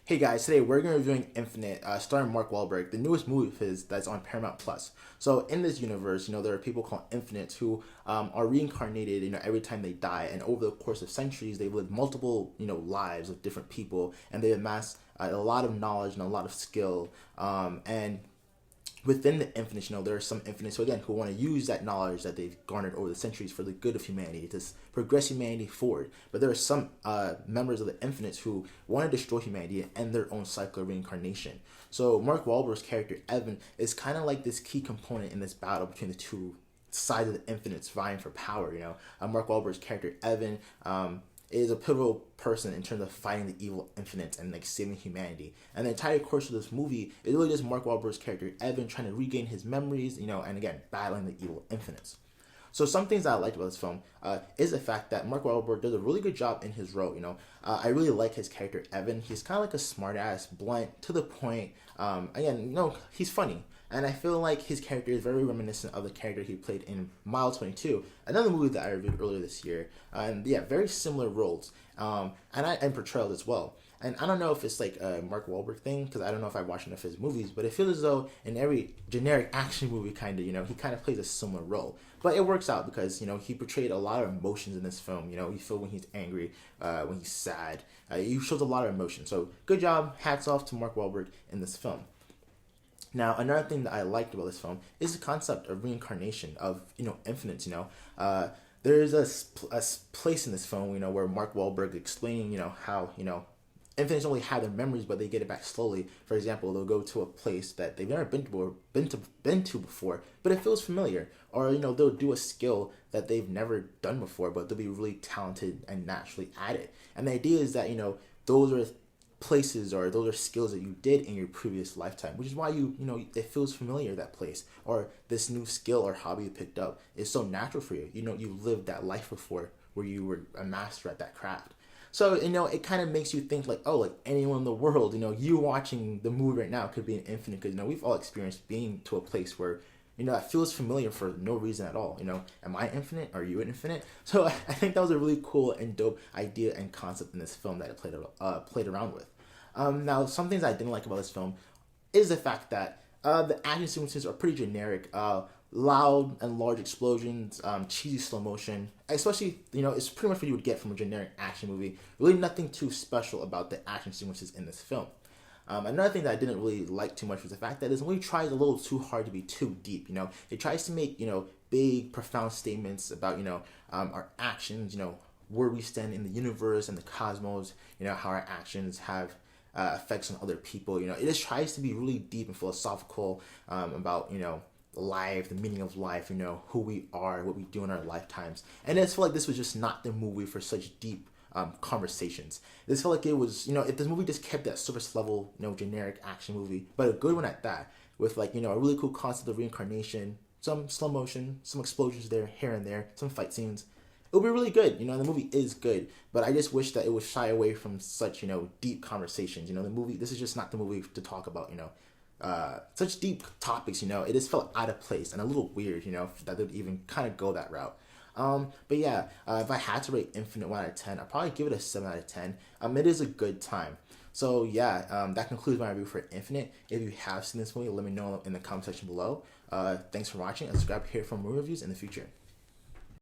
Hey guys, today we're going to be reviewing Infinite, starring Mark Wahlberg, the newest movie of his that's on Paramount Plus. So in this universe, there are people called Infinites who are reincarnated, every time they die, and over the course of centuries, they've lived multiple, lives of different people, and they amass a lot of knowledge and a lot of skill, and within the infinites, there are some infinites who want to use that knowledge that they've garnered over the centuries for the good of humanity, to progress humanity forward. But there are some members of the infinites who want to destroy humanity and end their own cycle of reincarnation. So Mark Wahlberg's character Evan is kind of like this key component in this battle between the two sides of the infinites vying for power. Mark Wahlberg's character Evan is a pivotal person in terms of fighting the evil infinites and saving humanity. And the entire course of this movie is really just Mark Wahlberg's character Evan trying to regain his memories, and again battling the evil infinites. So some things that I liked about this film is the fact that Mark Wahlberg does a really good job in his role. I really like his character Evan. He's kind of like a smart-ass, blunt, to the point. He's funny. And I feel like his character is very reminiscent of the character he played in Mile 22, another movie that I reviewed earlier this year. And yeah, very similar roles and portrayals as well. And I don't know if it's like a Mark Wahlberg thing, because I don't know if I watched enough of his movies, but it feels as though in every generic action movie, he kind of plays a similar role. But it works out because, he portrayed a lot of emotions in this film. You feel when he's angry, when he's sad. He shows a lot of emotion. So good job. Hats off to Mark Wahlberg in this film. Now, another thing that I liked about this film is the concept of reincarnation, of, infinites, there's a place in this film, where Mark Wahlberg explaining, how, infinites only have their memories, but they get it back slowly. For example, they'll go to a place that they've never been to before, but it feels familiar. Or, they'll do a skill that they've never done before, but they'll be really talented and naturally at it. And the idea is that, those are places or those are skills that you did in your previous lifetime, which is why it feels familiar, that place or this new skill or hobby you picked up is so natural for you. You lived that life before where you were a master at that craft. So it kind of makes you think like, oh, like anyone in the world, you watching the movie right now could be an infinite, because we've all experienced being to a place where that feels familiar for no reason at all. Am I infinite? Are you infinite? So I think that was a really cool and dope idea and concept in this film that it played around with. Now, some things I didn't like about this film is the fact that the action sequences are pretty generic. Loud and large explosions, cheesy slow motion, especially, it's pretty much what you would get from a generic action movie. Really nothing too special about the action sequences in this film. Another thing that I didn't really like too much was the fact that this movie tries a little too hard to be too deep. It tries to make, big, profound statements about, our actions, where we stand in the universe and the cosmos, how our actions have effects on other people. It just tries to be really deep and philosophical about, life, the meaning of life, who we are, what we do in our lifetimes. And I just feel like this was just not the movie for such deep conversations. This felt like it was, if this movie just kept that surface level, generic action movie, but a good one at that, with like, a really cool concept of reincarnation, some slow motion, some explosions there, here and there, some fight scenes. It would be really good. The movie is good, but I just wish that it would shy away from such, deep conversations. The movie, this is just not the movie to talk about, such deep topics, it just felt out of place and a little weird, that they would even kind of go that route. But yeah, if I had to rate Infinite 1 out of 10, I'd probably give it a 7 out of 10. It is a good time. So yeah, that concludes my review for Infinite. If you have seen this movie, let me know in the comment section below. Thanks for watching, and subscribe here for more reviews in the future.